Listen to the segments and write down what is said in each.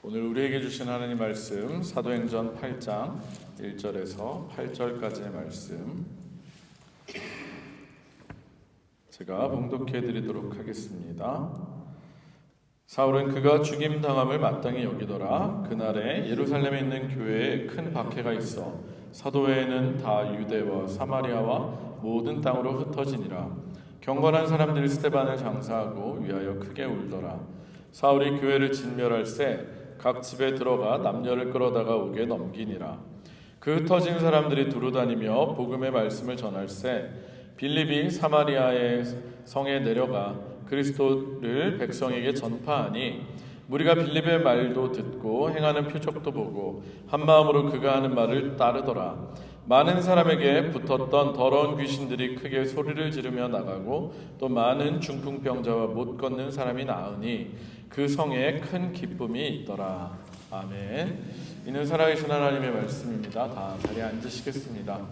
오늘 우리에게 주신 하나님 말씀 사도행전 8장 1절에서 8절까지의 말씀 제가 봉독해 드리도록 하겠습니다. 사울은 그가 죽임당함을 마땅히 여기더라. 그날에 예루살렘에 있는 교회에 큰 박해가 있어 사도회에는 다 유대와 사마리아와 모든 땅으로 흩어지니라. 경건한 사람들이 스데반을 장사하고 위하여 크게 울더라. 사울이 교회를 진멸할새 각 집에 들어가 남녀를 끌어다가 옥에 넘기니라. 그 흩어진 사람들이 두루다니며 복음의 말씀을 전할새 빌립이 사마리아의 성에 내려가 그리스도를 백성에게 전파하니 무리가 빌립의 말도 듣고 행하는 표적도 보고 한 마음으로 그가 하는 말을 따르더라. 많은 사람에게 붙었던 더러운 귀신들이 크게 소리를 지르며 나가고 또 많은 중풍병자와 못 걷는 사람이 나으니 그 성에 큰 기쁨이 있더라. 아멘. 이는 살아계신 하나님의 말씀입니다. 다 자리에 앉으시겠습니다.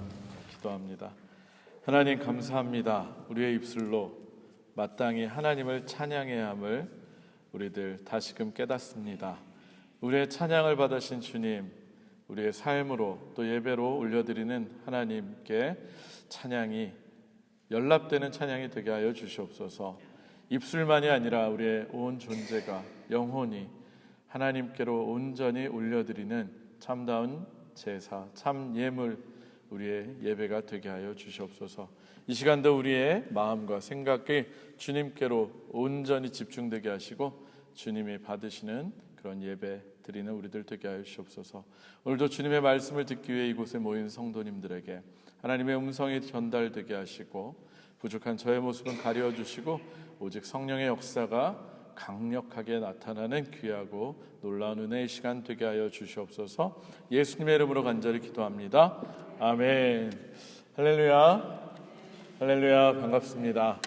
기도합니다. 하나님 감사합니다. 우리의 입술로 마땅히 하나님을 찬양해야 함을 우리들 다시금 깨닫습니다. 우리의 찬양을 받으신 주님, 우리의 삶으로 또 예배로 올려드리는 하나님께 찬양이 연락되는 찬양이 되게 하여 주시옵소서. 입술만이 아니라 우리의 온 존재가 영혼이 하나님께로 온전히 올려드리는 참다운 제사, 참 예물 우리의 예배가 되게 하여 주시옵소서. 이 시간도 우리의 마음과 생각이 주님께로 온전히 집중되게 하시고 주님이 받으시는 그런 예배 드리는 우리들 되게 하여 주시옵소서. 오늘도 주님의 말씀을 듣기 위해 이곳에 모인 성도님들에게 하나님의 음성이 전달되게 하시고 부족한 저의 모습은 가려주시고 오직 성령의 역사가 강력하게 나타나는 귀하고 놀라운 은혜의 시간 되게 하여 주시옵소서. 예수님의 이름으로 간절히 기도합니다. 아멘. 할렐루야. 할렐루야. 반갑습니다.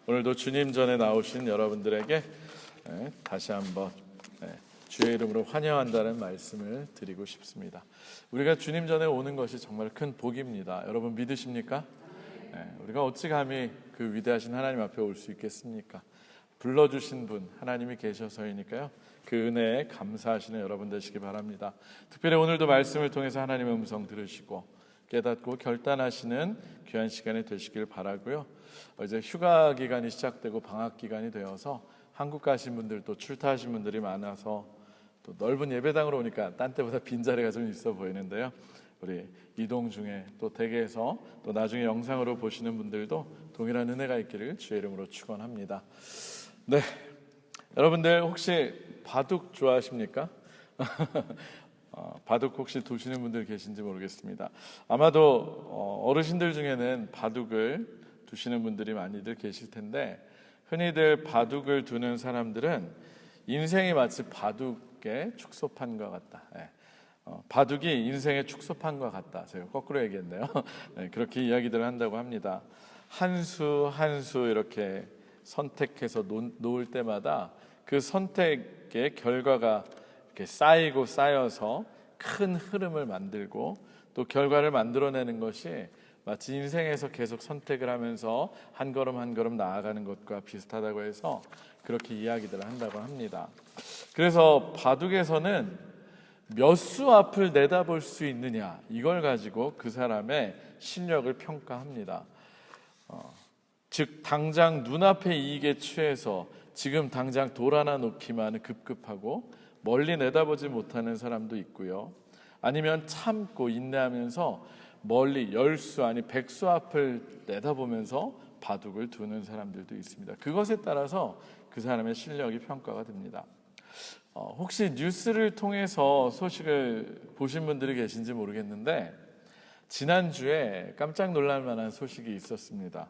오늘도 주님 전에 나오신 여러분들에게 다시 한번 주의 이름으로 환영한다는 말씀을 드리고 싶습니다. 우리가 주님 전에 오는 것이 정말 큰 복입니다. 여러분 믿으십니까? 우리가 어찌 감히 그 위대하신 하나님 앞에 올 수 있겠습니까? 불러주신 분 하나님이 계셔서이니까요. 그 은혜에 감사하시는 여러분 되시기 바랍니다. 특별히 오늘도 말씀을 통해서 하나님의 음성 들으시고 깨닫고 결단하시는 귀한 시간이 되시길 바라고요. 이제 휴가 기간이 시작되고 방학 기간이 되어서 한국 가신 분들 또 출타하신 분들이 많아서 또 넓은 예배당으로 오니까 딴 때보다 빈자리가 좀 있어 보이는데요. 우리 이동 중에 또 댁에서 또 나중에 영상으로 보시는 분들도 동일한 은혜가 있기를 주의 이름으로 축원합니다. 네, 여러분들 혹시 바둑 좋아하십니까? 바둑 혹시 두시는 분들 계신지 모르겠습니다. 아마도 어르신들 중에는 바둑을 두시는 분들이 많이들 계실 텐데 흔히들 바둑을 두는 사람들은 인생이 마치 바둑의 축소판과 같다. 바둑이 인생의 축소판과 같다. 제가 거꾸로 얘기했네요. 그렇게 이야기들을 한다고 합니다. 한 수 한 수 이렇게 선택해서 놓을 때마다 그 선택의 결과가 이렇게 쌓이고 쌓여서 큰 흐름을 만들고 또 결과를 만들어내는 것이 마치 인생에서 계속 선택을 하면서 한 걸음 한 걸음 나아가는 것과 비슷하다고 해서 그렇게 이야기들을 한다고 합니다. 그래서 바둑에서는 몇 수 앞을 내다볼 수 있느냐 이걸 가지고 그 사람의 실력을 평가합니다. 즉 당장 눈앞의 이익에 취해서 지금 당장 돌 하나 놓기만 급급하고 멀리 내다보지 못하는 사람도 있고요. 아니면 참고 인내하면서 멀리 10수 아니 100수 앞을 내다보면서 바둑을 두는 사람들도 있습니다. 그것에 따라서 그 사람의 실력이 평가가 됩니다. 혹시 뉴스를 통해서 소식을 보신 분들이 계신지 모르겠는데 지난주에 깜짝 놀랄 만한 소식이 있었습니다.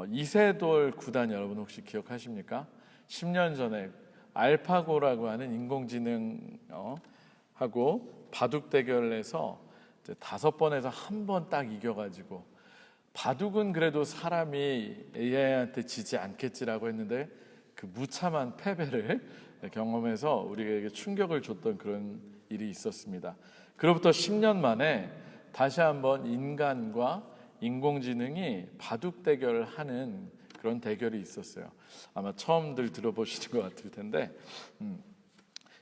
이세돌 구단 여러분 혹시 기억하십니까? 10년 전에 알파고라고 하는 인공지능하고 바둑 대결을 해서 5번에서 1번 딱 이겨가지고 바둑은 그래도 사람이 AI한테 지지 않겠지라고 했는데 그 무참한 패배를 경험해서 우리에게 충격을 줬던 그런 일이 있었습니다. 그로부터 10년 만에 다시 한번 인간과 인공지능이 바둑 대결을 하는 그런 대결이 있었어요. 아마 처음들 들어보시는 것 같을 텐데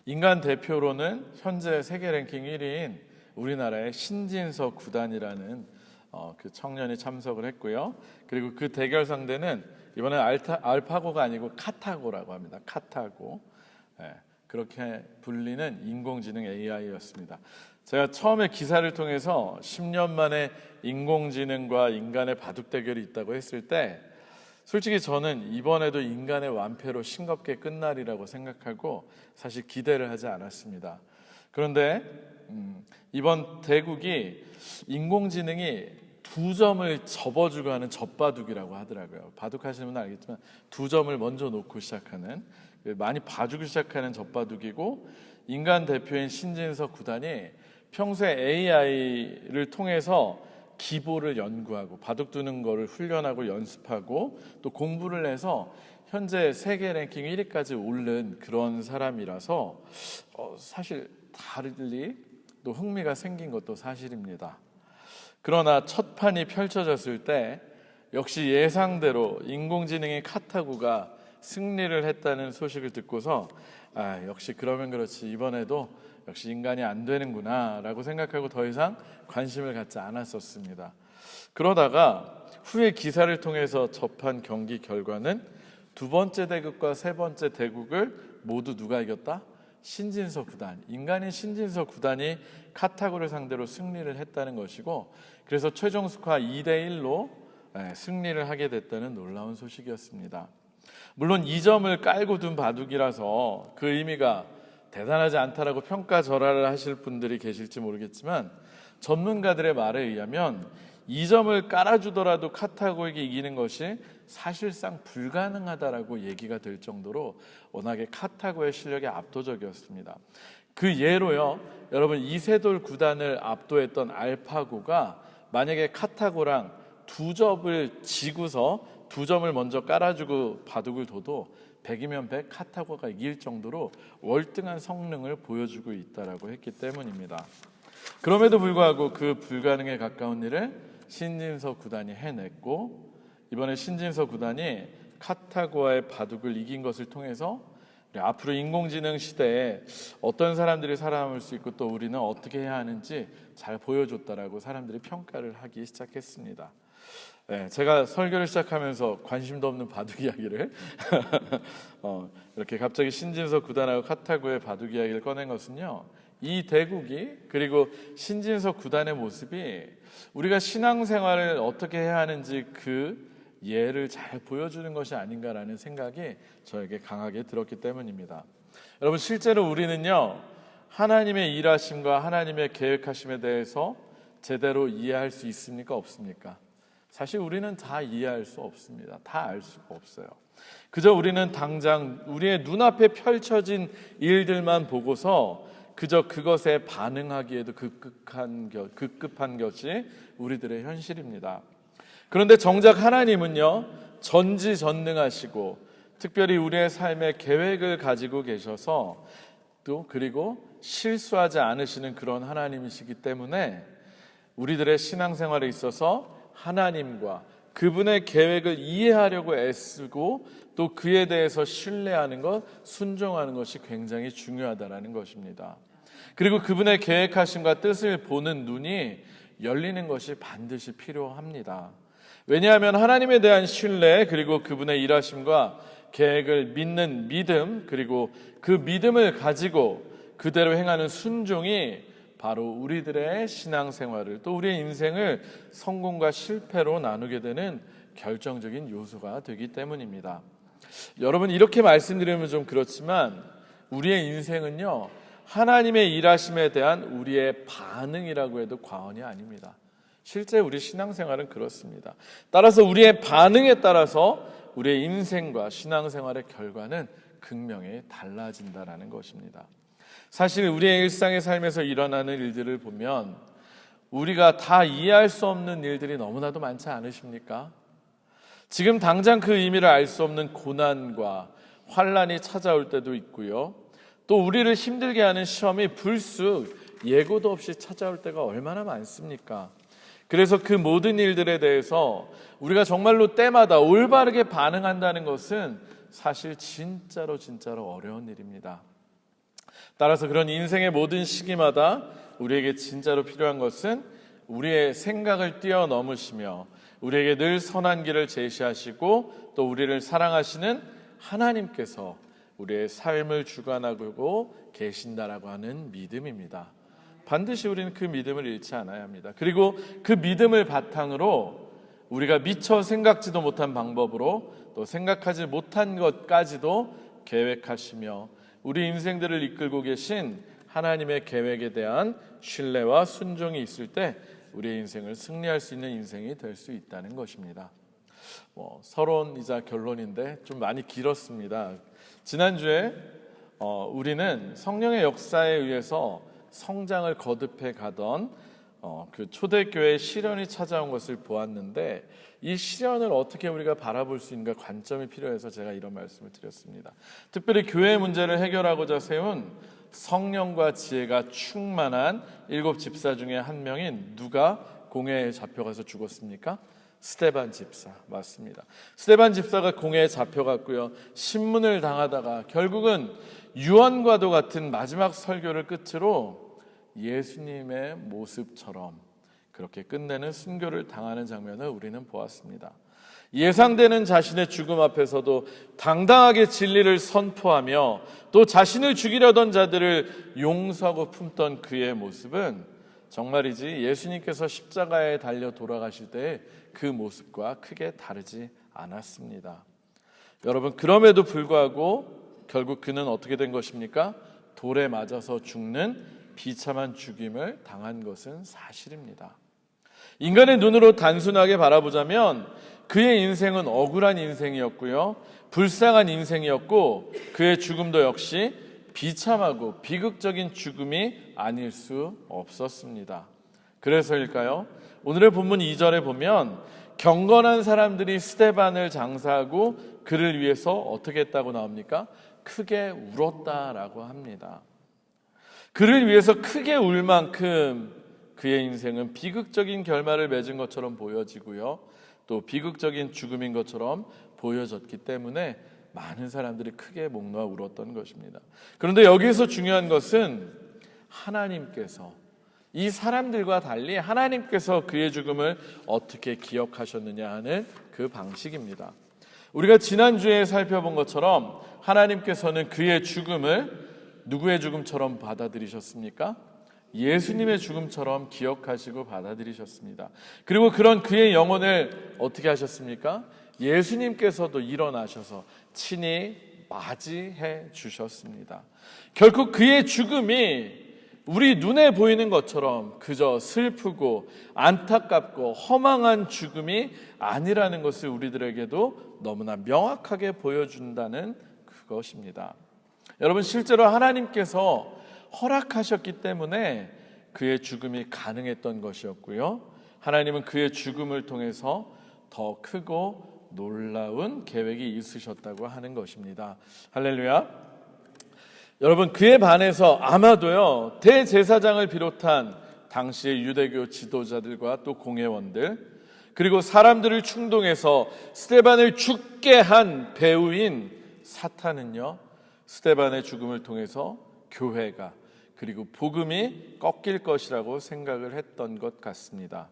인간 대표로는 현재 세계 랭킹 1위인 우리나라의 신진서 구단이라는 그 청년이 참석을 했고요. 그리고 그 대결 상대는 이번엔 알파고가 아니고 카타고라고 합니다. 카타고. 그렇게 불리는 인공지능 AI였습니다. 제가 처음에 기사를 통해서 10년 만에 인공지능과 인간의 바둑 대결이 있다고 했을 때 솔직히 저는 이번에도 인간의 완패로 싱겁게 끝나리라고 생각하고 사실 기대를 하지 않았습니다. 그런데 이번 대국이 인공지능이 2점을 접어주고 하는 젖바둑이라고 하더라고요. 바둑 하시는 분은 알겠지만 2점을 먼저 놓고 시작하는, 많이 봐주기 시작하는 젖바둑이고, 인간 대표인 신진서 구단이 평소에 AI를 통해서 기보를 연구하고 바둑 두는 거를 훈련하고 연습하고 또 공부를 해서 현재 세계 랭킹 1위까지 오른 그런 사람이라서 사실 달리 또 흥미가 생긴 것도 사실입니다. 그러나 첫 판이 펼쳐졌을 때 역시 예상대로 인공지능의 카타고가 승리를 했다는 소식을 듣고서 역시 그러면 그렇지 이번에도 역시 인간이 안 되는구나 라고 생각하고 더 이상 관심을 갖지 않았었습니다. 그러다가 후에 기사를 통해서 접한 경기 결과는 두 번째 대국과 세 번째 대국을 모두 누가 이겼다? 신진서 구단, 인간인 신진서 구단이 카타고를 상대로 승리를 했다는 것이고, 그래서 최종 스코어 2대1로 승리를 하게 됐다는 놀라운 소식이었습니다. 물론 2점을 깔고 둔 바둑이라서 그 의미가 대단하지 않다라고 평가절하를 하실 분들이 계실지 모르겠지만, 전문가들의 말에 의하면 2점을 깔아주더라도 카타고에게 이기는 것이 사실상 불가능하다라고 얘기가 될 정도로 워낙에 카타고의 실력이 압도적이었습니다. 그 예로요, 여러분 이세돌 구단을 압도했던 알파고가 만약에 카타고랑 2점을 지고서 2점을 먼저 깔아주고 바둑을 둬도 100이면 100 카타고가 이길 정도로 월등한 성능을 보여주고 있다라고 했기 때문입니다. 그럼에도 불구하고 그 불가능에 가까운 일을 신진서 구단이 해냈고, 이번에 신진서 구단이 카타고와의 바둑을 이긴 것을 통해서 앞으로 인공지능 시대에 어떤 사람들이 살아남을 수 있고 또 우리는 어떻게 해야 하는지 잘 보여줬다라고 사람들이 평가를 하기 시작했습니다. 제가 설교를 시작하면서 관심도 없는 바둑 이야기를 이렇게 갑자기 신진서 구단하고 카타고의 바둑 이야기를 꺼낸 것은요, 이 대국이 그리고 신진서 구단의 모습이 우리가 신앙생활을 어떻게 해야 하는지 그 예를 잘 보여주는 것이 아닌가라는 생각이 저에게 강하게 들었기 때문입니다. 여러분, 실제로 우리는요, 하나님의 일하심과 하나님의 계획하심에 대해서 제대로 이해할 수 있습니까? 없습니까? 사실 우리는 다 이해할 수 없습니다. 다 알 수가 없어요. 그저 우리는 당장 우리의 눈앞에 펼쳐진 일들만 보고서 그저 그것에 반응하기에도 급급한 것이 우리들의 현실입니다. 그런데 정작 하나님은요, 전지전능하시고 특별히 우리의 삶에 계획을 가지고 계셔서 또 그리고 실수하지 않으시는 그런 하나님이시기 때문에 우리들의 신앙생활에 있어서 하나님과 그분의 계획을 이해하려고 애쓰고 또 그에 대해서 신뢰하는 것, 순종하는 것이 굉장히 중요하다는 것입니다. 그리고 그분의 계획하심과 뜻을 보는 눈이 열리는 것이 반드시 필요합니다. 왜냐하면 하나님에 대한 신뢰, 그리고 그분의 일하심과 계획을 믿는 믿음, 그리고 그 믿음을 가지고 그대로 행하는 순종이 바로 우리들의 신앙생활을 또 우리의 인생을 성공과 실패로 나누게 되는 결정적인 요소가 되기 때문입니다. 여러분, 이렇게 말씀드리면 좀 그렇지만 우리의 인생은요, 하나님의 일하심에 대한 우리의 반응이라고 해도 과언이 아닙니다. 실제 우리 신앙생활은 그렇습니다. 따라서 우리의 반응에 따라서 우리의 인생과 신앙생활의 결과는 극명히 달라진다는 것입니다. 사실 우리의 일상의 삶에서 일어나는 일들을 보면 우리가 다 이해할 수 없는 일들이 너무나도 많지 않으십니까? 지금 당장 그 의미를 알 수 없는 고난과 환난이 찾아올 때도 있고요. 또 우리를 힘들게 하는 시험이 불쑥 예고도 없이 찾아올 때가 얼마나 많습니까? 그래서 그 모든 일들에 대해서 우리가 정말로 때마다 올바르게 반응한다는 것은 사실 진짜로 어려운 일입니다. 따라서 그런 인생의 모든 시기마다 우리에게 진짜로 필요한 것은 우리의 생각을 뛰어넘으시며 우리에게 늘 선한 길을 제시하시고 또 우리를 사랑하시는 하나님께서 우리의 삶을 주관하고 계신다라고 하는 믿음입니다. 반드시 우리는 그 믿음을 잃지 않아야 합니다. 그리고 그 믿음을 바탕으로 우리가 미처 생각지도 못한 방법으로 또 생각하지 못한 것까지도 계획하시며 우리 인생들을 이끌고 계신 하나님의 계획에 대한 신뢰와 순종이 있을 때 우리의 인생을 승리할 수 있는 인생이 될 수 있다는 것입니다. 서론이자 결론인데 좀 많이 길었습니다. 지난주에 우리는 성령의 역사에 의해서 성장을 거듭해 가던 그 초대교회 시련이 찾아온 것을 보았는데 이 시련을 어떻게 우리가 바라볼 수 있는가 관점이 필요해서 제가 이런 말씀을 드렸습니다. 특별히 교회의 문제를 해결하고자 세운 성령과 지혜가 충만한 7 집사 중에 한 명인 누가 공회에 잡혀가서 죽었습니까? 스데반 집사 맞습니다. 스데반 집사가 공회에 잡혀갔고요. 신문을 당하다가 결국은 유언과도 같은 마지막 설교를 끝으로 예수님의 모습처럼 그렇게 끝내는 순교를 당하는 장면을 우리는 보았습니다. 예상되는 자신의 죽음 앞에서도 당당하게 진리를 선포하며 또 자신을 죽이려던 자들을 용서하고 품던 그의 모습은 정말이지 예수님께서 십자가에 달려 돌아가실 때 그 모습과 크게 다르지 않았습니다. 여러분, 그럼에도 불구하고 결국 그는 어떻게 된 것입니까? 돌에 맞아서 죽는 비참한 죽임을 당한 것은 사실입니다. 인간의 눈으로 단순하게 바라보자면 그의 인생은 억울한 인생이었고요, 불쌍한 인생이었고 그의 죽음도 역시 비참하고 비극적인 죽음이 아닐 수 없었습니다. 그래서일까요? 오늘의 본문 2절에 보면 경건한 사람들이 스데반을 장사하고 그를 위해서 어떻게 했다고 나옵니까? 크게 울었다라고 합니다. 그를 위해서 크게 울 만큼 그의 인생은 비극적인 결말을 맺은 것처럼 보여지고요, 또 비극적인 죽음인 것처럼 보여졌기 때문에 많은 사람들이 크게 목 놓아 울었던 것입니다. 그런데 여기서 중요한 것은 하나님께서 이 사람들과 달리 하나님께서 그의 죽음을 어떻게 기억하셨느냐 하는 그 방식입니다. 우리가 지난주에 살펴본 것처럼 하나님께서는 그의 죽음을 누구의 죽음처럼 받아들이셨습니까? 예수님의 죽음처럼 기억하시고 받아들이셨습니다. 그리고 그런 그의 영혼을 어떻게 하셨습니까? 예수님께서도 일어나셔서 친히 맞이해 주셨습니다. 결국 그의 죽음이 우리 눈에 보이는 것처럼 그저 슬프고 안타깝고 허망한 죽음이 아니라는 것을 우리들에게도 너무나 명확하게 보여준다는 그것입니다. 여러분, 실제로 하나님께서 허락하셨기 때문에 그의 죽음이 가능했던 것이었고요, 하나님은 그의 죽음을 통해서 더 크고 놀라운 계획이 있으셨다고 하는 것입니다. 할렐루야. 여러분, 그에 반해서 아마도요, 대제사장을 비롯한 당시의 유대교 지도자들과 또 공회원들, 그리고 사람들을 충동해서 스데반을 죽게 한 배우인 사탄은요, 스데반의 죽음을 통해서 교회가 그리고 복음이 꺾일 것이라고 생각을 했던 것 같습니다.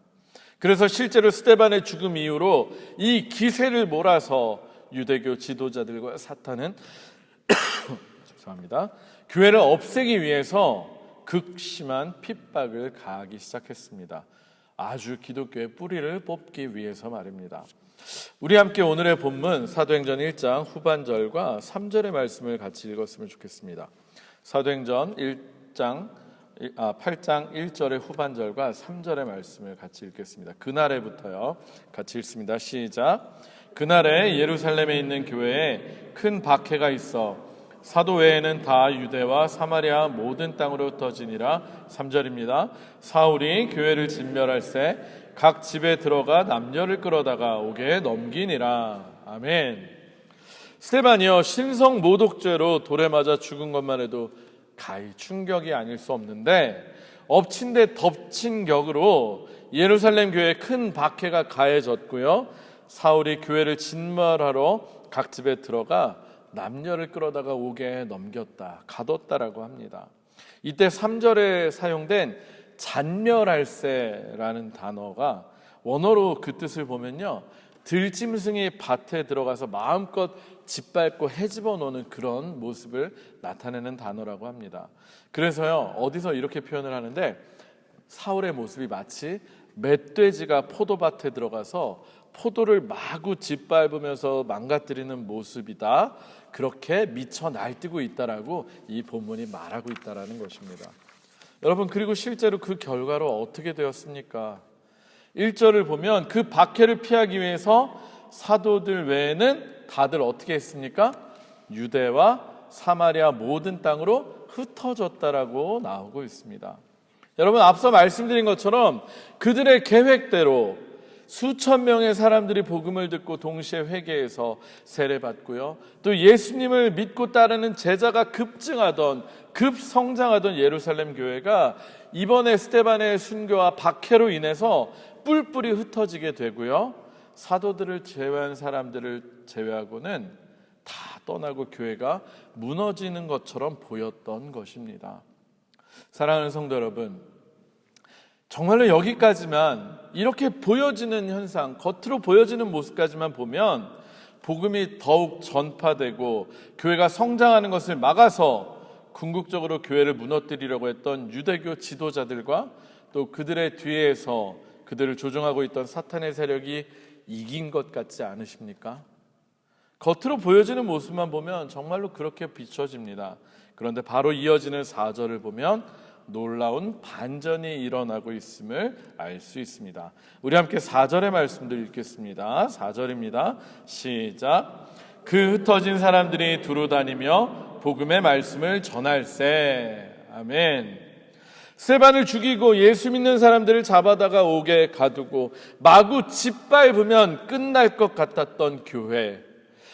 그래서 실제로 스데반의 죽음 이후로 이 기세를 몰아서 유대교 지도자들과 사탄은 죄송합니다. 교회를 없애기 위해서 극심한 핍박을 가하기 시작했습니다. 아주 기독교의 뿌리를 뽑기 위해서 말입니다. 우리 함께 오늘의 본문 사도행전 1장 후반절과 3절의 말씀을 같이 읽었으면 좋겠습니다. 사도행전 8장 1절의 후반절과 3절의 말씀을 같이 읽겠습니다. 그날에부터요. 같이 읽습니다. 시작. 그날에 예루살렘에 있는 교회에 큰 박해가 있어 사도 외에는 다 유대와 사마리아 모든 땅으로 흩어지니라. 3절입니다. 사울이 교회를 진멸할새 각 집에 들어가 남녀를 끌어다가 옥에 넘기니라. 아멘. 스데반이요, 신성 모독죄로 돌에 맞아 죽은 것만 해도 가히 충격이 아닐 수 없는데 엎친 데 덮친 격으로 예루살렘 교회에 큰 박해가 가해졌고요, 사울이 교회를 진멸하러 각 집에 들어가 남녀를 끌어다가 옥에 넘겼다, 가뒀다라고 합니다. 이때 3절에 사용된 잔멸할세라는 단어가 원어로 그 뜻을 보면요, 들짐승이 밭에 들어가서 마음껏 짓밟고 헤집어 놓는 그런 모습을 나타내는 단어라고 합니다. 그래서요, 어디서 이렇게 표현을 하는데, 사울의 모습이 마치 멧돼지가 포도밭에 들어가서 포도를 마구 짓밟으면서 망가뜨리는 모습이다, 그렇게 미쳐 날뛰고 있다라고 이 본문이 말하고 있다라는 것입니다. 여러분, 그리고 실제로 그 결과로 어떻게 되었습니까? 1절을 보면 그 박해를 피하기 위해서 사도들 외에는 다들 어떻게 했습니까? 유대와 사마리아 모든 땅으로 흩어졌다라고 나오고 있습니다. 여러분, 앞서 말씀드린 것처럼 그들의 계획대로 수천 명의 사람들이 복음을 듣고 동시에 회개해서 세례받고요, 또 예수님을 믿고 따르는 제자가 급성장하던 예루살렘 교회가 이번에 스데반의 순교와 박해로 인해서 뿔뿔이 흩어지게 되고요, 사도들을 제외한 사람들을 제외하고는 다 떠나고 교회가 무너지는 것처럼 보였던 것입니다. 사랑하는 성도 여러분, 정말로 여기까지만, 이렇게 보여지는 현상, 겉으로 보여지는 모습까지만 보면 복음이 더욱 전파되고 교회가 성장하는 것을 막아서 궁극적으로 교회를 무너뜨리려고 했던 유대교 지도자들과 또 그들의 뒤에서 그들을 조종하고 있던 사탄의 세력이 이긴 것 같지 않으십니까? 겉으로 보여지는 모습만 보면 정말로 그렇게 비춰집니다. 그런데 바로 이어지는 4절을 보면 놀라운 반전이 일어나고 있음을 알 수 있습니다. 우리 함께 4절의 말씀들 읽겠습니다. 4절입니다. 시작. 그 흩어진 사람들이 두루 다니며 복음의 말씀을 전할세. 아멘. 스데반을 죽이고 예수 믿는 사람들을 잡아다가 옥에 가두고 마구 짓밟으면 끝날 것 같았던 교회,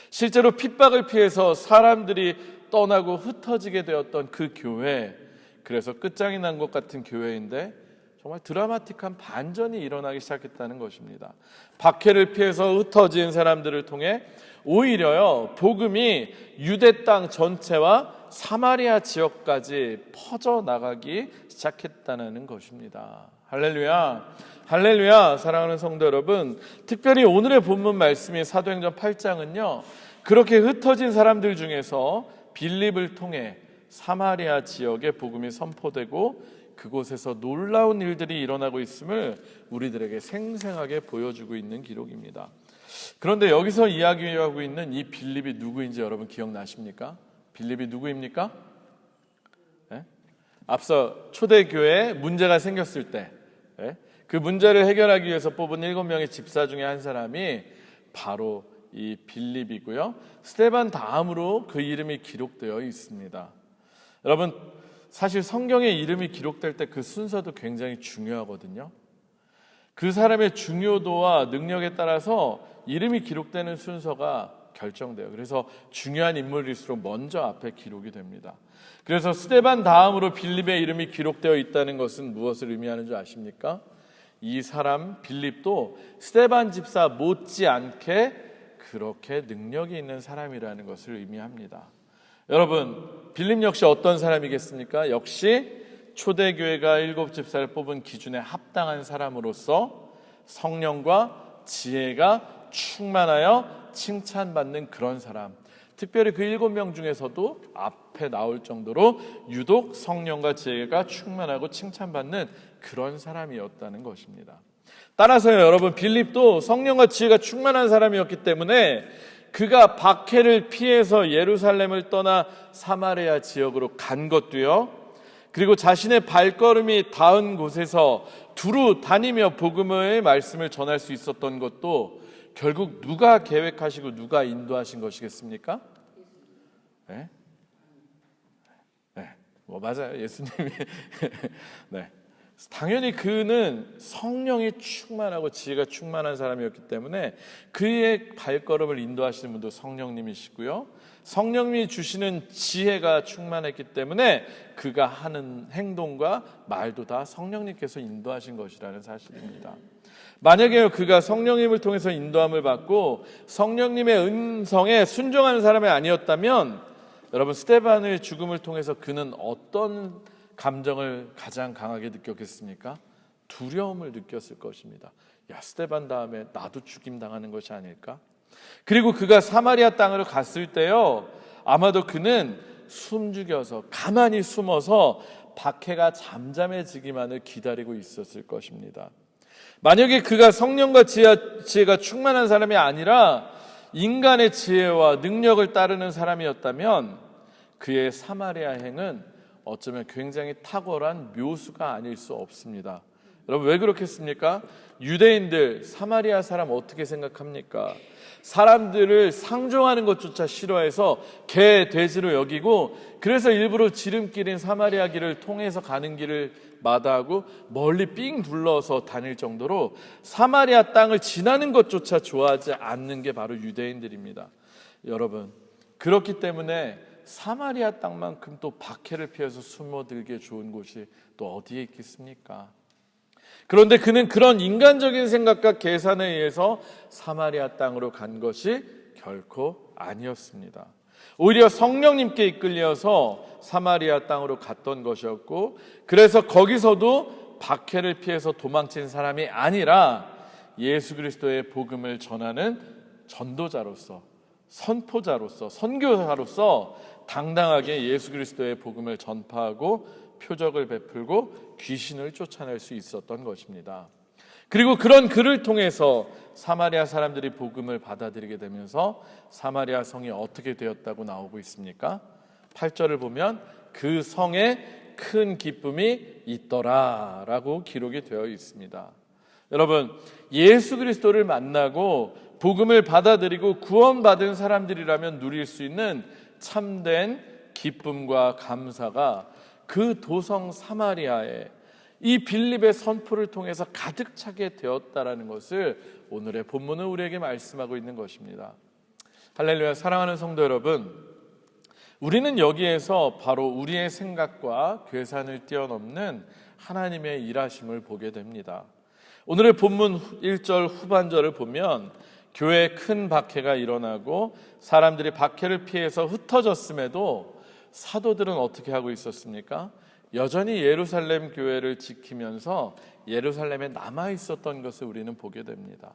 실제로 핍박을 피해서 사람들이 떠나고 흩어지게 되었던 그 교회, 그래서 끝장이 난 것 같은 교회인데 정말 드라마틱한 반전이 일어나기 시작했다는 것입니다. 박해를 피해서 흩어진 사람들을 통해 오히려요, 복음이 유대 땅 전체와 사마리아 지역까지 퍼져나가기 시작했다는 것입니다. 할렐루야, 할렐루야. 사랑하는 성도 여러분, 특별히 오늘의 본문 말씀인 사도행전 8장은요, 그렇게 흩어진 사람들 중에서 빌립을 통해 사마리아 지역에 복음이 선포되고 그곳에서 놀라운 일들이 일어나고 있음을 우리들에게 생생하게 보여주고 있는 기록입니다. 그런데 여기서 이야기하고 있는 이 빌립이 누구인지 여러분 기억나십니까? 빌립이 누구입니까? 네? 앞서 초대교회에 문제가 생겼을 때 그 문제를 해결하기 위해서 뽑은 7명의 집사 중에 한 사람이 바로 이 빌립이고요, 스데반 다음으로 그 이름이 기록되어 있습니다. 여러분, 사실 성경에 이름이 기록될 때 그 순서도 굉장히 중요하거든요. 그 사람의 중요도와 능력에 따라서 이름이 기록되는 순서가 결정돼요. 그래서 중요한 인물일수록 먼저 앞에 기록이 됩니다. 그래서 스데반 다음으로 빌립의 이름이 기록되어 있다는 것은 무엇을 의미하는 줄 아십니까? 이 사람 빌립도 스데반 집사 못지않게 그렇게 능력이 있는 사람이라는 것을 의미합니다. 여러분, 빌립 역시 어떤 사람이겠습니까? 역시 초대교회가 7집사를 뽑은 기준에 합당한 사람으로서 성령과 지혜가 충만하여 칭찬받는 그런 사람, 특별히 그 7명 중에서도 앞에 나올 정도로 유독 성령과 지혜가 충만하고 칭찬받는 그런 사람이었다는 것입니다. 따라서요, 여러분, 빌립도 성령과 지혜가 충만한 사람이었기 때문에 그가 박해를 피해서 예루살렘을 떠나 사마리아 지역으로 간 것도요, 그리고 자신의 발걸음이 닿은 곳에서 두루 다니며 복음의 말씀을 전할 수 있었던 것도 결국 누가 계획하시고 누가 인도하신 것이겠습니까? 네? 네. 맞아요. 예수님이. 네. 당연히 그는 성령이 충만하고 지혜가 충만한 사람이었기 때문에 그의 발걸음을 인도하시는 분도 성령님이시고요, 성령님이 주시는 지혜가 충만했기 때문에 그가 하는 행동과 말도 다 성령님께서 인도하신 것이라는 사실입니다. 만약에 그가 성령님을 통해서 인도함을 받고 성령님의 음성에 순종하는 사람이 아니었다면 여러분, 스데반의 죽음을 통해서 그는 어떤 감정을 가장 강하게 느꼈겠습니까? 두려움을 느꼈을 것입니다. 야, 스데반 다음에 나도 죽임 당하는 것이 아닐까? 그리고 그가 사마리아 땅으로 갔을 때요, 아마도 그는 숨죽여서 가만히 숨어서 박해가 잠잠해지기만을 기다리고 있었을 것입니다. 만약에 그가 성령과 지혜가 충만한 사람이 아니라 인간의 지혜와 능력을 따르는 사람이었다면 그의 사마리아 행은 어쩌면 굉장히 탁월한 묘수가 아닐 수 없습니다. 여러분, 왜 그렇겠습니까? 유대인들 사마리아 사람 어떻게 생각합니까? 사람들을 상종하는 것조차 싫어해서 개, 돼지로 여기고, 그래서 일부러 지름길인 사마리아 길을 통해서 가는 길을 마다하고 멀리 삥 둘러서 다닐 정도로 사마리아 땅을 지나는 것조차 좋아하지 않는 게 바로 유대인들입니다. 여러분, 그렇기 때문에 사마리아 땅만큼 또 박해를 피해서 숨어들기에 좋은 곳이 또 어디에 있겠습니까? 그런데 그는 그런 인간적인 생각과 계산에 의해서 사마리아 땅으로 간 것이 결코 아니었습니다. 오히려 성령님께 이끌려서 사마리아 땅으로 갔던 것이었고, 그래서 거기서도 박해를 피해서 도망친 사람이 아니라 예수 그리스도의 복음을 전하는 전도자로서, 선포자로서, 선교사로서 당당하게 예수 그리스도의 복음을 전파하고 표적을 베풀고 귀신을 쫓아낼 수 있었던 것입니다. 그리고 그런 그를 통해서 사마리아 사람들이 복음을 받아들이게 되면서 사마리아 성이 어떻게 되었다고 나오고 있습니까? 8절을 보면 그 성에 큰 기쁨이 있더라 라고 기록이 되어 있습니다. 여러분, 예수 그리스도를 만나고 복음을 받아들이고 구원받은 사람들이라면 누릴 수 있는 참된 기쁨과 감사가 그 도성 사마리아에 이 빌립의 선포를 통해서 가득 차게 되었다라는 것을 오늘의 본문은 우리에게 말씀하고 있는 것입니다. 할렐루야. 사랑하는 성도 여러분, 우리는 여기에서 바로 우리의 생각과 계산을 뛰어넘는 하나님의 일하심을 보게 됩니다. 오늘의 본문 1절 후반절을 보면 교회에 큰 박해가 일어나고 사람들이 박해를 피해서 흩어졌음에도 사도들은 어떻게 하고 있었습니까? 여전히 예루살렘 교회를 지키면서 예루살렘에 남아 있었던 것을 우리는 보게 됩니다.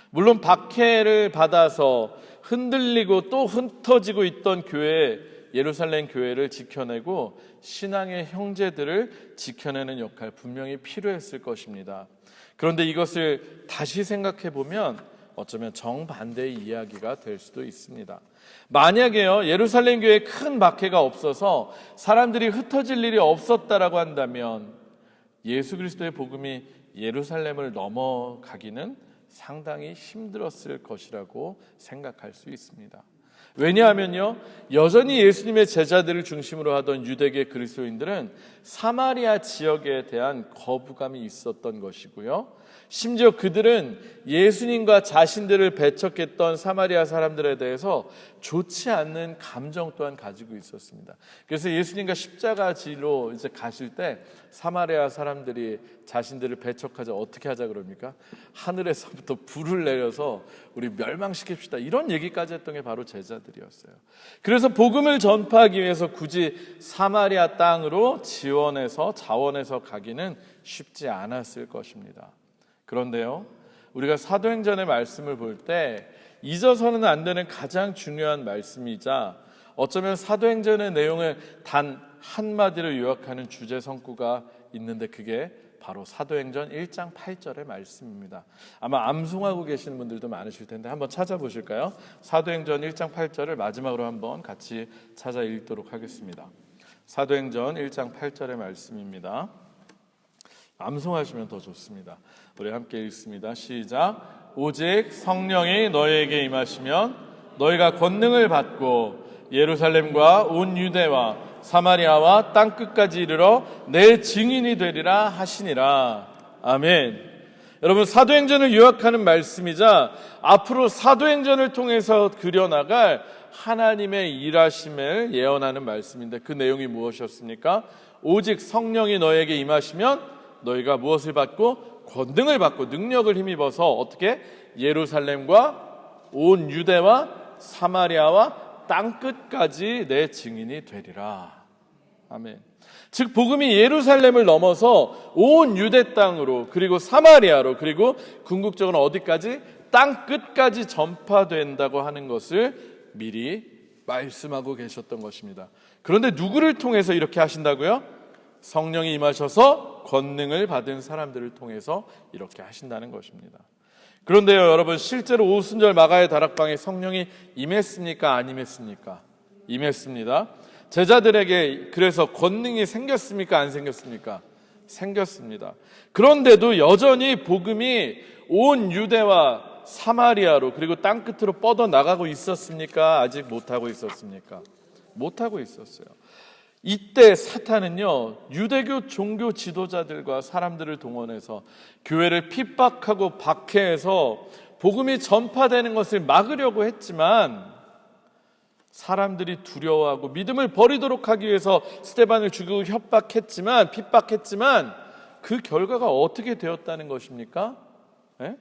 물론 박해를 받아서 흔들리고 또 흩어지고 있던 교회, 예루살렘 교회를 지켜내고 신앙의 형제들을 지켜내는 역할 분명히 필요했을 것입니다. 그런데 이것을 다시 생각해 보면 어쩌면 정반대의 이야기가 될 수도 있습니다. 만약에요, 예루살렘 교회에 큰 박해가 없어서 사람들이 흩어질 일이 없었다라고 한다면 예수 그리스도의 복음이 예루살렘을 넘어가기는 상당히 힘들었을 것이라고 생각할 수 있습니다. 왜냐하면요, 여전히 예수님의 제자들을 중심으로 하던 유대계 그리스도인들은 사마리아 지역에 대한 거부감이 있었던 것이고요, 심지어 그들은 예수님과 자신들을 배척했던 사마리아 사람들에 대해서 좋지 않는 감정 또한 가지고 있었습니다. 그래서 예수님과 십자가 지로 이제 가실 때 사마리아 사람들이 자신들을 배척하자 어떻게 하자 그럽니까? 하늘에서부터 불을 내려서 우리 멸망시킵시다, 이런 얘기까지 했던 게 바로 제자들이었어요. 그래서 복음을 전파하기 위해서 굳이 사마리아 땅으로 자원해서 가기는 쉽지 않았을 것입니다. 그런데요, 우리가 사도행전의 말씀을 볼 때 잊어서는 안 되는 가장 중요한 말씀이자 어쩌면 사도행전의 내용을 단 한마디로 요약하는 주제 성구가 있는데 그게 바로 사도행전 1장 8절의 말씀입니다. 아마 암송하고 계시는 분들도 많으실 텐데 한번 찾아보실까요? 사도행전 1장 8절을 마지막으로 한번 같이 찾아 읽도록 하겠습니다. 사도행전 1장 8절의 말씀입니다. 암송하시면 더 좋습니다. 우리 함께 읽습니다. 시작. 오직 성령이 너희에게 임하시면 너희가 권능을 받고 예루살렘과 온 유대와 사마리아와 땅끝까지 이르러 내 증인이 되리라 하시니라. 아멘. 여러분, 사도행전을 요약하는 말씀이자 앞으로 사도행전을 통해서 그려나갈 하나님의 일하심을 예언하는 말씀인데 그 내용이 무엇이었습니까? 오직 성령이 너에게 임하시면 너희가 무엇을 받고? 권능을 받고 능력을 힘입어서 어떻게? 예루살렘과 온 유대와 사마리아와 땅끝까지 내 증인이 되리라. 아멘. 즉 복음이 예루살렘을 넘어서 온 유대 땅으로, 그리고 사마리아로, 그리고 궁극적으로 어디까지? 땅 끝까지 전파된다고 하는 것을 미리 말씀하고 계셨던 것입니다. 그런데 누구를 통해서 이렇게 하신다고요? 성령이 임하셔서 권능을 받은 사람들을 통해서 이렇게 하신다는 것입니다. 그런데요, 여러분, 실제로 오순절 마가의 다락방에 성령이 임했습니까? 안 임했습니까? 임했습니다. 제자들에게 그래서 권능이 생겼습니까? 안 생겼습니까? 생겼습니다. 그런데도 여전히 복음이 온 유대와 사마리아로, 그리고 땅끝으로 뻗어나가고 있었습니까? 아직 못하고 있었습니까? 못하고 있었어요. 이때 사탄은요, 유대교 종교 지도자들과 사람들을 동원해서 교회를 핍박하고 박해해서 복음이 전파되는 것을 막으려고 했지만, 사람들이 두려워하고 믿음을 버리도록 하기 위해서 스데반을 죽이고 핍박했지만 그 결과가 어떻게 되었다는 것입니까? 네?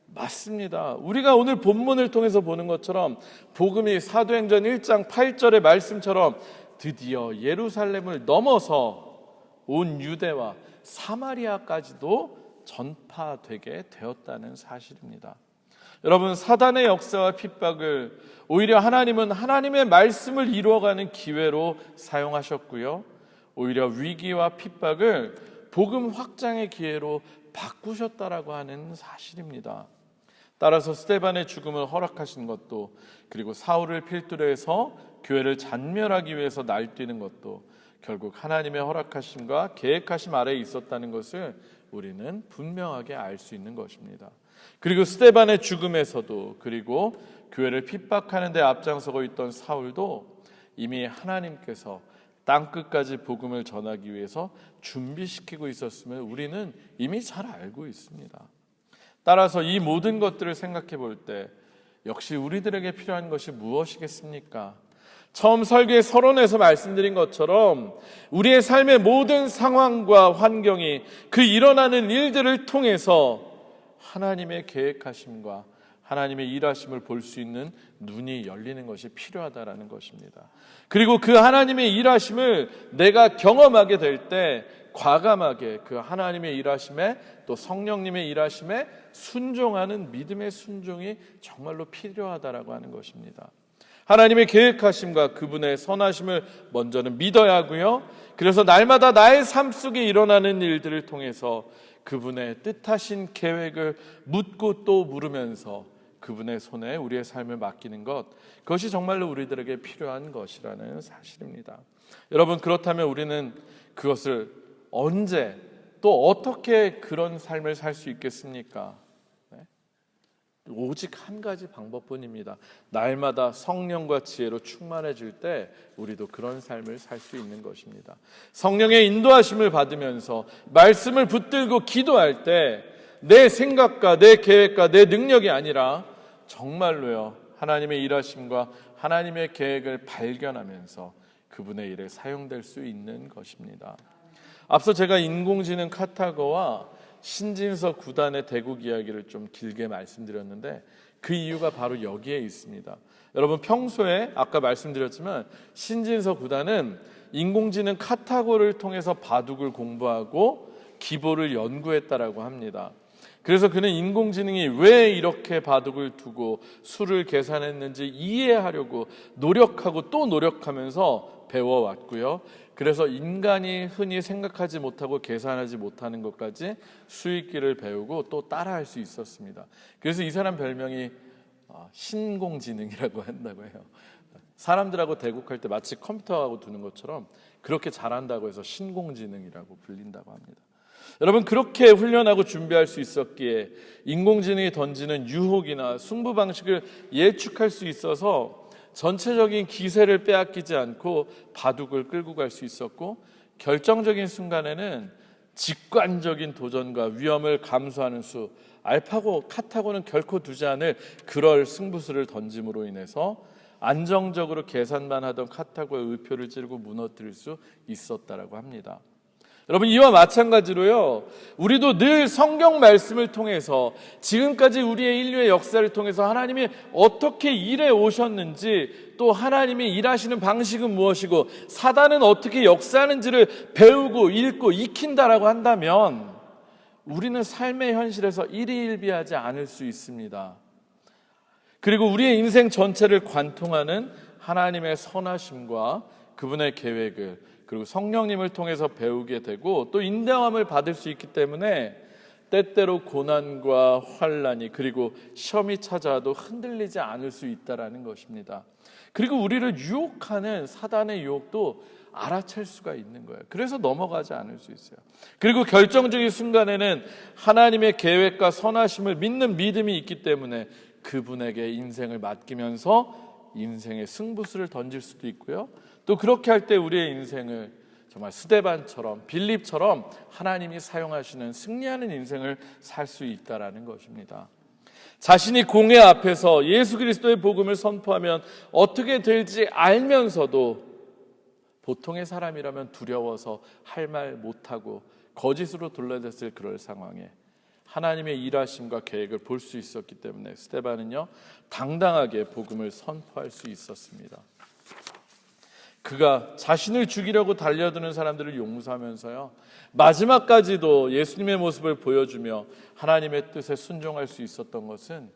맞습니다. 우리가 오늘 본문을 통해서 보는 것처럼 복음이 사도행전 1장 8절의 말씀처럼 드디어 예루살렘을 넘어서 온 유대와 사마리아까지도 전파되게 되었다는 사실입니다. 여러분, 사단의 역사와 핍박을 오히려 하나님은 하나님의 말씀을 이루어가는 기회로 사용하셨고요, 오히려 위기와 핍박을 복음 확장의 기회로 바꾸셨다라고 하는 사실입니다. 따라서 스데반의 죽음을 허락하신 것도, 그리고 사울을 필두로 해서 교회를 잔멸하기 위해서 날뛰는 것도 결국 하나님의 허락하심과 계획하심 아래에 있었다는 것을 우리는 분명하게 알 수 있는 것입니다. 그리고 스데반의 죽음에서도, 그리고 교회를 핍박하는 데 앞장서고 있던 사울도 이미 하나님께서 땅끝까지 복음을 전하기 위해서 준비시키고 있었음을 우리는 이미 잘 알고 있습니다. 따라서 이 모든 것들을 생각해 볼 때 역시 우리들에게 필요한 것이 무엇이겠습니까? 처음 설교의 서론에서 말씀드린 것처럼 우리의 삶의 모든 상황과 환경이 그 일어나는 일들을 통해서 하나님의 계획하심과 하나님의 일하심을 볼 수 있는 눈이 열리는 것이 필요하다라는 것입니다. 그리고 그 하나님의 일하심을 내가 경험하게 될 때 과감하게 그 하나님의 일하심에, 또 성령님의 일하심에 순종하는 믿음의 순종이 정말로 필요하다라고 하는 것입니다. 하나님의 계획하심과 그분의 선하심을 먼저는 믿어야 하고요, 그래서 날마다 나의 삶 속에 일어나는 일들을 통해서 그분의 뜻하신 계획을 묻고 또 물으면서 그분의 손에 우리의 삶을 맡기는 것, 그것이 정말로 우리들에게 필요한 것이라는 사실입니다. 여러분, 그렇다면 우리는 그것을 언제 또 어떻게 그런 삶을 살 수 있겠습니까? 오직 한 가지 방법뿐입니다. 날마다 성령과 지혜로 충만해질 때 우리도 그런 삶을 살 수 있는 것입니다. 성령의 인도하심을 받으면서 말씀을 붙들고 기도할 때 내 생각과 내 계획과 내 능력이 아니라 정말로요, 하나님의 일하심과 하나님의 계획을 발견하면서 그분의 일에 사용될 수 있는 것입니다. 앞서 제가 인공지능 카타고와 신진서 9단의 대국 이야기를 좀 길게 말씀드렸는데 그 이유가 바로 여기에 있습니다. 여러분, 평소에 아까 말씀드렸지만 신진서 9단은 인공지능 카타고를 통해서 바둑을 공부하고 기보를 연구했다라고 합니다. 그래서 그는 인공지능이 왜 이렇게 바둑을 두고 수를 계산했는지 이해하려고 노력하고 또 노력하면서 배워왔고요, 그래서 인간이 흔히 생각하지 못하고 계산하지 못하는 것까지 수익기를 배우고 또 따라할 수 있었습니다. 그래서 이 사람 별명이 신공지능이라고 한다고 해요. 사람들하고 대국할 때 마치 컴퓨터하고 두는 것처럼 그렇게 잘한다고 해서 신공지능이라고 불린다고 합니다. 여러분, 그렇게 훈련하고 준비할 수 있었기에 인공지능이 던지는 유혹이나 승부 방식을 예측할 수 있어서 전체적인 기세를 빼앗기지 않고 바둑을 끌고 갈 수 있었고, 결정적인 순간에는 직관적인 도전과 위험을 감수하는 수, 알파고 카타고는 결코 두지 않을 그럴 승부수를 던짐으로 인해서 안정적으로 계산만 하던 카타고의 의표를 찌르고 무너뜨릴 수 있었다라고 합니다. 여러분, 이와 마찬가지로요, 우리도 늘 성경 말씀을 통해서 지금까지 우리의 인류의 역사를 통해서 하나님이 어떻게 일해 오셨는지, 또 하나님이 일하시는 방식은 무엇이고 사단은 어떻게 역사하는지를 배우고 읽고 익힌다라고 한다면 우리는 삶의 현실에서 일희일비하지 않을 수 있습니다. 그리고 우리의 인생 전체를 관통하는 하나님의 선하심과 그분의 계획을, 그리고 성령님을 통해서 배우게 되고 또 인도함을 받을 수 있기 때문에 때때로 고난과 환난이, 그리고 시험이 찾아와도 흔들리지 않을 수 있다라는 것입니다. 그리고 우리를 유혹하는 사단의 유혹도 알아챌 수가 있는 거예요. 그래서 넘어가지 않을 수 있어요. 그리고 결정적인 순간에는 하나님의 계획과 선하심을 믿는 믿음이 있기 때문에 그분에게 인생을 맡기면서 인생의 승부수를 던질 수도 있고요, 또 그렇게 할 때 우리의 인생을 정말 스데반처럼, 빌립처럼 하나님이 사용하시는 승리하는 인생을 살 수 있다라는 것입니다. 자신이 공회 앞에서 예수 그리스도의 복음을 선포하면 어떻게 될지 알면서도 보통의 사람이라면 두려워서 할 말 못하고 거짓으로 둘러댔을 그럴 상황에 하나님의 일하심과 계획을 볼 수 있었기 때문에 스데반은요, 당당하게 복음을 선포할 수 있었습니다. 그가 자신을 죽이려고 달려드는 사람들을 용서하면서요, 마지막까지도 예수님의 모습을 보여주며 하나님의 뜻에 순종할 수 있었던 것은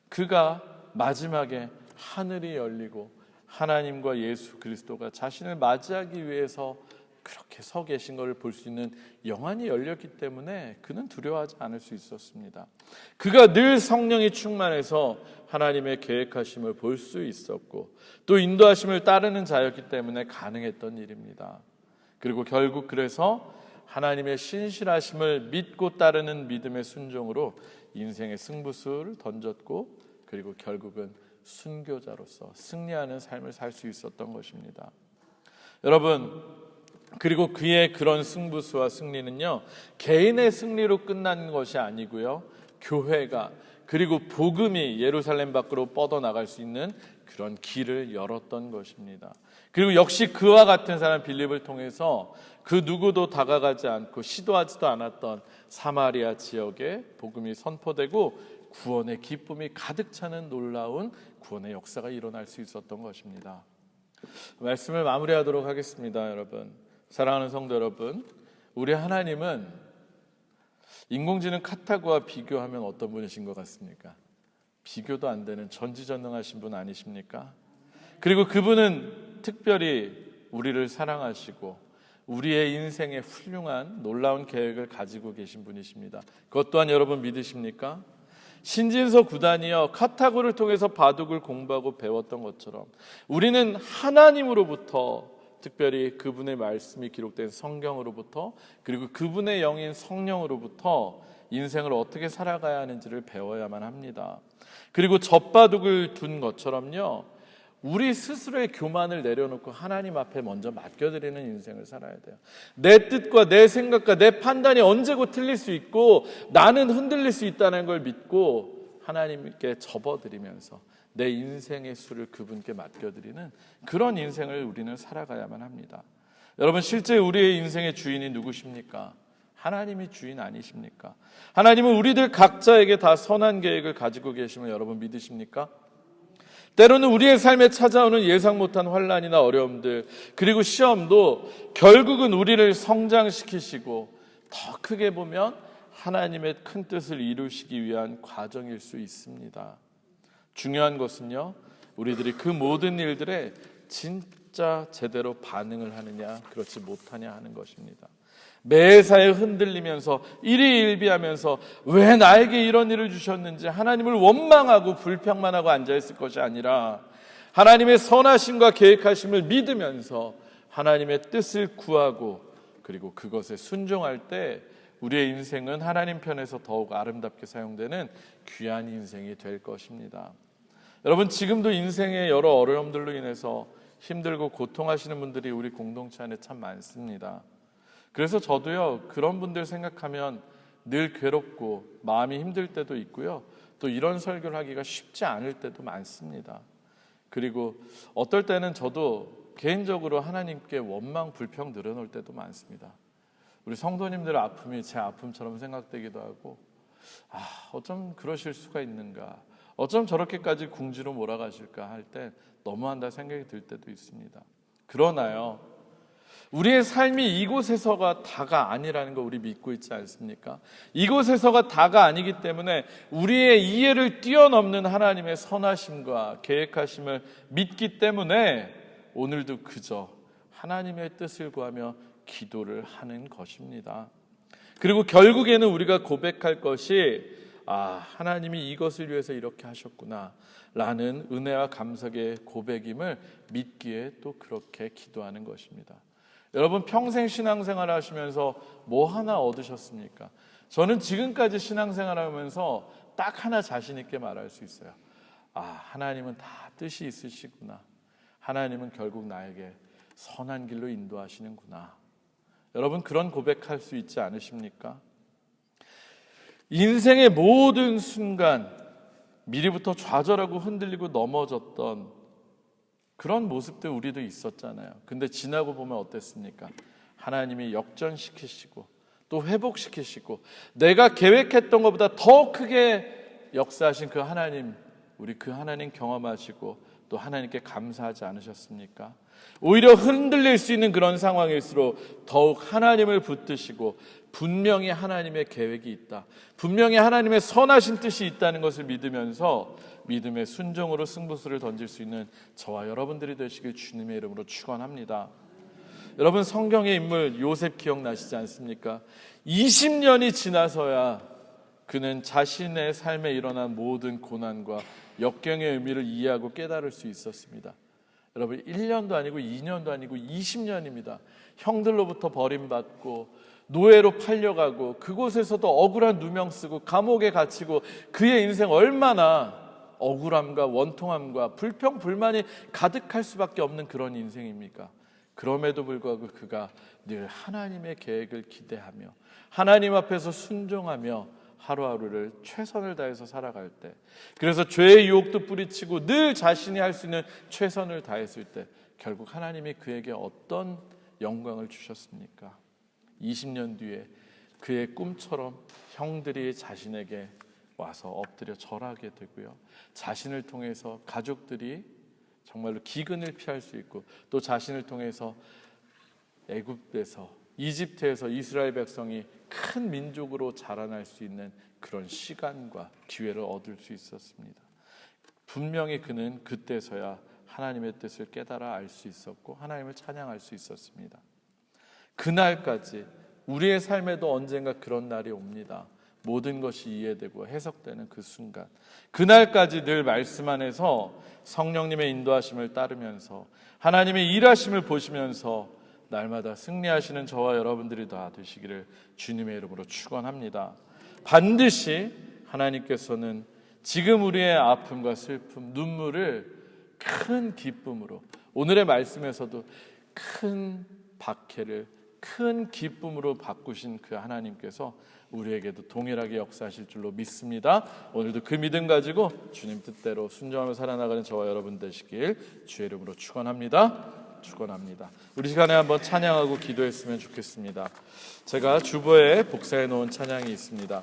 그가 마지막에 하늘이 열리고 하나님과 예수 그리스도가 자신을 맞이하기 위해서 그렇게 서 계신 것을 볼 수 있는 영안이 열렸기 때문에 그는 두려워하지 않을 수 있었습니다. 그가 늘 성령이 충만해서 하나님의 계획하심을 볼 수 있었고 또 인도하심을 따르는 자였기 때문에 가능했던 일입니다. 그리고 결국 그래서 하나님의 신실하심을 믿고 따르는 믿음의 순종으로 인생의 승부수를 던졌고 그리고 결국은 순교자로서 승리하는 삶을 살 수 있었던 것입니다. 여러분, 그리고 그의 그런 승부수와 승리는요, 개인의 승리로 끝난 것이 아니고요, 교회가 그리고 복음이 예루살렘 밖으로 뻗어나갈 수 있는 그런 길을 열었던 것입니다. 그리고 역시 그와 같은 사람 빌립을 통해서 그 누구도 다가가지 않고 시도하지도 않았던 사마리아 지역에 복음이 선포되고 구원의 기쁨이 가득 차는 놀라운 구원의 역사가 일어날 수 있었던 것입니다. 말씀을 마무리하도록 하겠습니다. 여러분, 사랑하는 성도 여러분, 우리 하나님은 인공지능 카타고와 비교하면 어떤 분이신 것 같습니까? 비교도 안 되는 전지전능하신 분 아니십니까? 그리고 그분은 특별히 우리를 사랑하시고 우리의 인생에 훌륭한 놀라운 계획을 가지고 계신 분이십니다. 그것 또한 여러분 믿으십니까? 신진서 9단이요, 카타고를 통해서 바둑을 공부하고 배웠던 것처럼 우리는 하나님으로부터, 특별히 그분의 말씀이 기록된 성경으로부터, 그리고 그분의 영인 성령으로부터 인생을 어떻게 살아가야 하는지를 배워야만 합니다. 그리고 젖바둑을 둔 것처럼요, 우리 스스로의 교만을 내려놓고 하나님 앞에 먼저 맡겨드리는 인생을 살아야 돼요. 내 뜻과 내 생각과 내 판단이 언제고 틀릴 수 있고 나는 흔들릴 수 있다는 걸 믿고 하나님께 접어드리면서 내 인생의 수를 그분께 맡겨드리는 그런 인생을 우리는 살아가야만 합니다. 여러분, 실제 우리의 인생의 주인이 누구십니까? 하나님이 주인 아니십니까? 하나님은 우리들 각자에게 다 선한 계획을 가지고 계심을 여러분 믿으십니까? 때로는 우리의 삶에 찾아오는 예상 못한 환난이나 어려움들, 그리고 시험도 결국은 우리를 성장시키시고 더 크게 보면 하나님의 큰 뜻을 이루시기 위한 과정일 수 있습니다. 중요한 것은요, 우리들이 그 모든 일들에 진짜 제대로 반응을 하느냐 그렇지 못하냐 하는 것입니다. 매사에 흔들리면서 일희일비하면서 왜 나에게 이런 일을 주셨는지 하나님을 원망하고 불평만 하고 앉아있을 것이 아니라 하나님의 선하심과 계획하심을 믿으면서 하나님의 뜻을 구하고 그리고 그것에 순종할 때 우리의 인생은 하나님 편에서 더욱 아름답게 사용되는 귀한 인생이 될 것입니다. 여러분, 지금도 인생의 여러 어려움들로 인해서 힘들고 고통하시는 분들이 우리 공동체 안에 참 많습니다. 그래서 저도요, 그런 분들 생각하면 늘 괴롭고 마음이 힘들 때도 있고요, 또 이런 설교를 하기가 쉽지 않을 때도 많습니다. 그리고 어떨 때는 저도 개인적으로 하나님께 원망, 불평 늘어놓을 때도 많습니다. 우리 성도님들의 아픔이 제 아픔처럼 생각되기도 하고, 어쩜 그러실 수가 있는가, 어쩜 저렇게까지 궁지로 몰아가실까 할 때 너무한다 생각이 들 때도 있습니다. 그러나요, 우리의 삶이 이곳에서가 다가 아니라는 거 우리 믿고 있지 않습니까? 이곳에서가 다가 아니기 때문에 우리의 이해를 뛰어넘는 하나님의 선하심과 계획하심을 믿기 때문에 오늘도 그저 하나님의 뜻을 구하며 기도를 하는 것입니다. 그리고 결국에는 우리가 고백할 것이 하나님이 이것을 위해서 이렇게 하셨구나 라는 은혜와 감사의 고백임을 믿기에 또 그렇게 기도하는 것입니다. 여러분, 평생 신앙생활 하시면서 뭐 하나 얻으셨습니까? 저는 지금까지 신앙생활 하면서 딱 하나 자신 있게 말할 수 있어요. 하나님은 다 뜻이 있으시구나. 하나님은 결국 나에게 선한 길로 인도하시는구나. 여러분, 그런 고백할 수 있지 않으십니까? 인생의 모든 순간 미리부터 좌절하고 흔들리고 넘어졌던 그런 모습들 우리도 있었잖아요. 근데 지나고 보면 어땠습니까? 하나님이 역전시키시고 또 회복시키시고 내가 계획했던 것보다 더 크게 역사하신 그 하나님, 우리 그 하나님 경험하시고 또 하나님께 감사하지 않으셨습니까? 오히려 흔들릴 수 있는 그런 상황일수록 더욱 하나님을 붙드시고 분명히 하나님의 계획이 있다, 분명히 하나님의 선하신 뜻이 있다는 것을 믿으면서 믿음의 순종으로 승부수를 던질 수 있는 저와 여러분들이 되시길 주님의 이름으로 축원합니다. 여러분, 성경의 인물 요셉 기억나시지 않습니까? 20년이 지나서야 그는 자신의 삶에 일어난 모든 고난과 역경의 의미를 이해하고 깨달을 수 있었습니다. 여러분, 1년도 아니고 2년도 아니고 20년입니다. 형들로부터 버림받고 노예로 팔려가고 그곳에서도 억울한 누명 쓰고 감옥에 갇히고 그의 인생 얼마나 억울함과 원통함과 불평, 불만이 가득할 수밖에 없는 그런 인생입니까? 그럼에도 불구하고 그가 늘 하나님의 계획을 기대하며 하나님 앞에서 순종하며 하루하루를 최선을 다해서 살아갈 때, 그래서 죄의 유혹도 뿌리치고 늘 자신이 할 수 있는 최선을 다했을 때 결국 하나님이 그에게 어떤 영광을 주셨습니까? 20년 뒤에 그의 꿈처럼 형들이 자신에게 와서 엎드려 절하게 되고요, 자신을 통해서 가족들이 정말로 기근을 피할 수 있고 또 자신을 통해서 애굽에서, 이집트에서 이스라엘 백성이 큰 민족으로 자라날 수 있는 그런 시간과 기회를 얻을 수 있었습니다. 분명히 그는 그때서야 하나님의 뜻을 깨달아 알 수 있었고 하나님을 찬양할 수 있었습니다. 그날까지 우리의 삶에도 언젠가 그런 날이 옵니다. 모든 것이 이해되고 해석되는 그 순간, 그날까지 늘 말씀 안에서 성령님의 인도하심을 따르면서 하나님의 일하심을 보시면서 날마다 승리하시는 저와 여러분들이 다 되시기를 주님의 이름으로 축원합니다. 반드시 하나님께서는 지금 우리의 아픔과 슬픔, 눈물을 큰 기쁨으로, 오늘의 말씀에서도 큰 박해를 큰 기쁨으로 바꾸신 그 하나님께서 우리에게도 동일하게 역사하실 줄로 믿습니다. 오늘도 그 믿음 가지고 주님 뜻대로 순종하며 살아나가는 저와 여러분 되시길 주의 이름으로 축원합니다. 축원합니다. 우리 시간에 한번 찬양하고 기도했으면 좋겠습니다. 제가 주보에 복사해 놓은 찬양이 있습니다.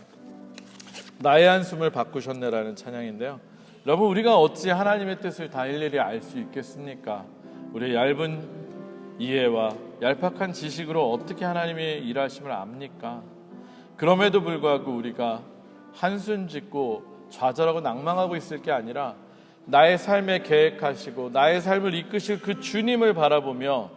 나의 한숨을 바꾸셨네라는 찬양인데요, 여러분, 우리가 어찌 하나님의 뜻을 다 일일이 알 수 있겠습니까? 우리의 얇은 이해와 얄팍한 지식으로 어떻게 하나님의 일하심을 압니까? 그럼에도 불구하고 우리가 한숨 짓고 좌절하고 낭망하고 있을 게 아니라 나의 삶에 계획하시고 나의 삶을 이끄실 그 주님을 바라보며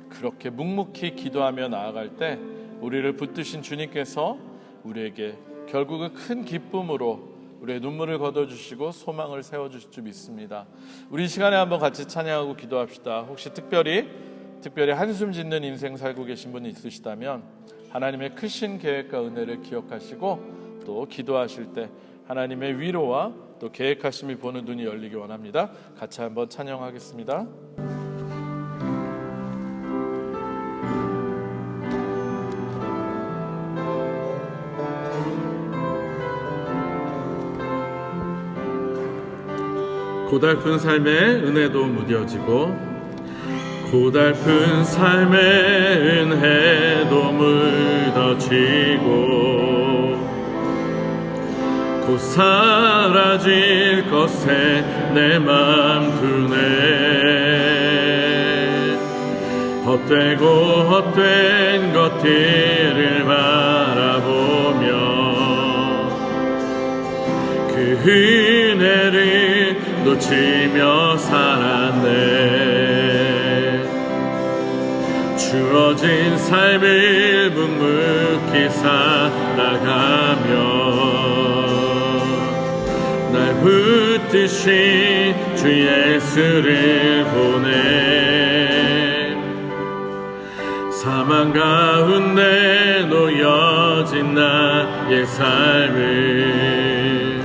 그렇게 묵묵히 기도하며 나아갈 때 우리를 붙드신 주님께서 우리에게 결국은 큰 기쁨으로 우리의 눈물을 걷어주시고 소망을 세워주실 줄 믿습니다. 우리 시간에 한번 같이 찬양하고 기도합시다. 혹시 특별히 한숨 짓는 인생 살고 계신 분이 있으시다면 하나님의 크신 계획과 은혜를 기억하시고 또 기도하실 때 하나님의 위로와 또 계획하심이 보는 눈이 열리기 원합니다. 같이 한번 찬양하겠습니다. 고달픈 삶의 은혜도 무뎌지고 고달픈 삶의 은혜도 펴지고 곧 사라질 것에 내 맘 두네. 헛되고 헛된 것들을 바라보며 그 은혜를 놓치며 살았네. 주어진 삶을 묵묵히 살아가며 날 붙드신 주 예수를 보내. 사망 가운데 놓여진 나의 삶을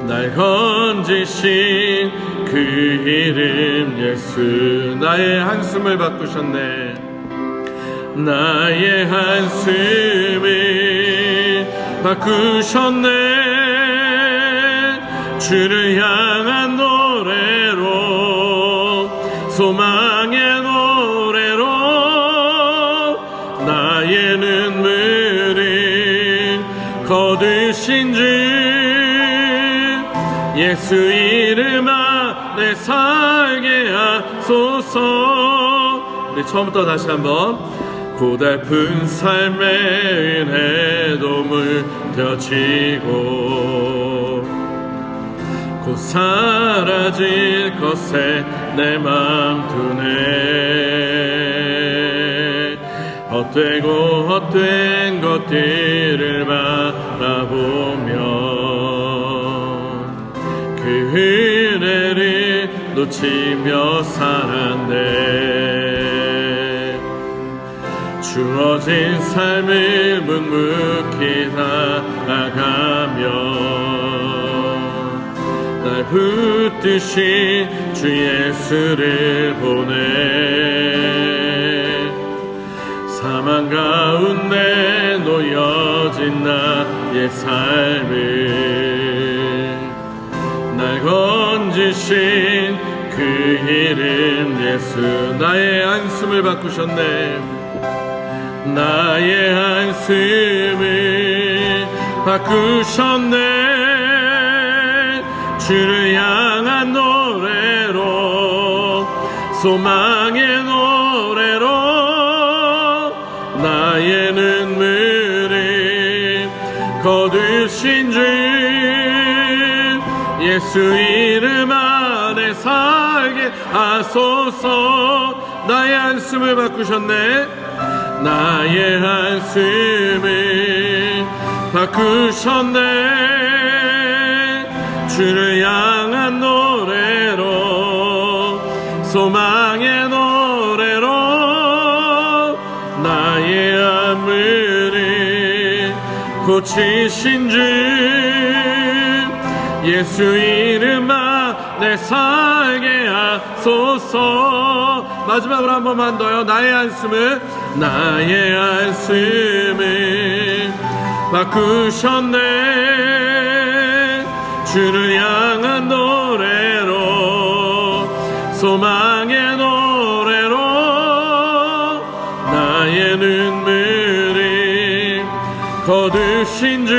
날 건지신 그 이름 예수. 나의 한숨을 바꾸셨네. 나의 한숨을 바꾸셨네. 주를 향한 노래로, 소망의 노래로 나의 눈물을 거두신 주 예수 이름 안에 살게 하소서. 우리 처음부터 다시 한번. 고달픈 삶의 은혜도 물텨지고 곧 사라질 것에 내 맘 두네. 헛되고 헛된 것들을 바라보며 그 은혜를 놓치며 살았네. 주어진 삶을 묵묵히 살아가며 날 붙드신 주 예수를 보내. 사망 가운데 놓여진 나의 삶을 날 건지신 그 이름 예수. 나의 한숨을 바꾸셨네. 나의 한숨을 바꾸셨네. 주를 향한 노래로, 소망의 노래로 나의 눈물을 거두신 주 예수 이름 안에 살게 하소서. 나의 한숨을 바꾸셨네. 나의 한숨을 바꾸셨네. 주를 향한 노래로, 소망의 노래로 나의 안무를 고치신 주 예수 이름 안에 살게 하소서. 마지막으로 한 번만 더요. 나의 한숨을 바꾸셨네. 주를 향한 노래로, 소망의 노래로 나의 눈물을 거두신 주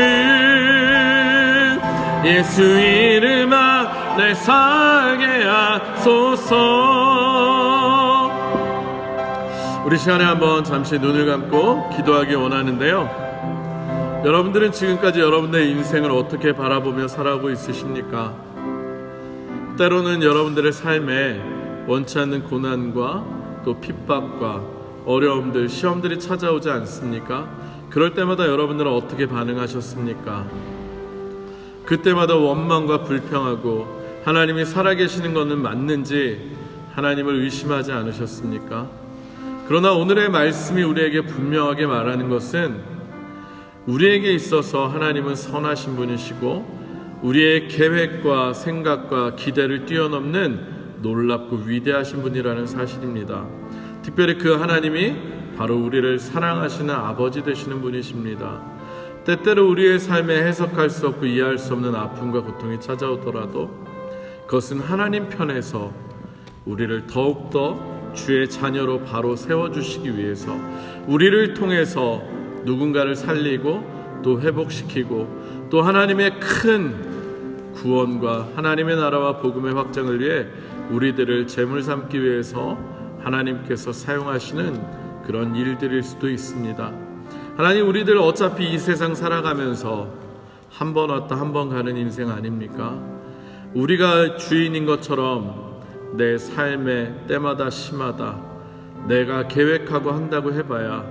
예수 이름 안에 살게 하소서. 우리 시간에 한번 잠시 눈을 감고 기도하기 원하는데요. 여러분들은 지금까지 여러분들의 인생을 어떻게 바라보며 살아오고 있으십니까? 때로는 여러분들의 삶에 원치 않는 고난과 또 핍박과 어려움들, 시험들이 찾아오지 않습니까? 그럴 때마다 여러분들은 어떻게 반응하셨습니까? 그때마다 원망과 불평하고 하나님이 살아계시는 것은 맞는지 하나님을 의심하지 않으셨습니까? 그러나 오늘의 말씀이 우리에게 분명하게 말하는 것은 우리에게 있어서 하나님은 선하신 분이시고 우리의 계획과 생각과 기대를 뛰어넘는 놀랍고 위대하신 분이라는 사실입니다. 특별히 그 하나님이 바로 우리를 사랑하시는 아버지 되시는 분이십니다. 때때로 우리의 삶에 해석할 수 없고 이해할 수 없는 아픔과 고통이 찾아오더라도 그것은 하나님 편에서 우리를 더욱더 주의 자녀로 바로 세워주시기 위해서 우리를 통해서 누군가를 살리고 또 회복시키고 또 하나님의 큰 구원과 하나님의 나라와 복음의 확장을 위해 우리들을 제물 삼기 위해서 하나님께서 사용하시는 그런 일들일 수도 있습니다. 하나님, 우리들 어차피 이 세상 살아가면서 한 번 왔다 한 번 가는 인생 아닙니까? 우리가 주인인 것처럼 내 삶의 때마다 시마다 내가 계획하고 한다고 해봐야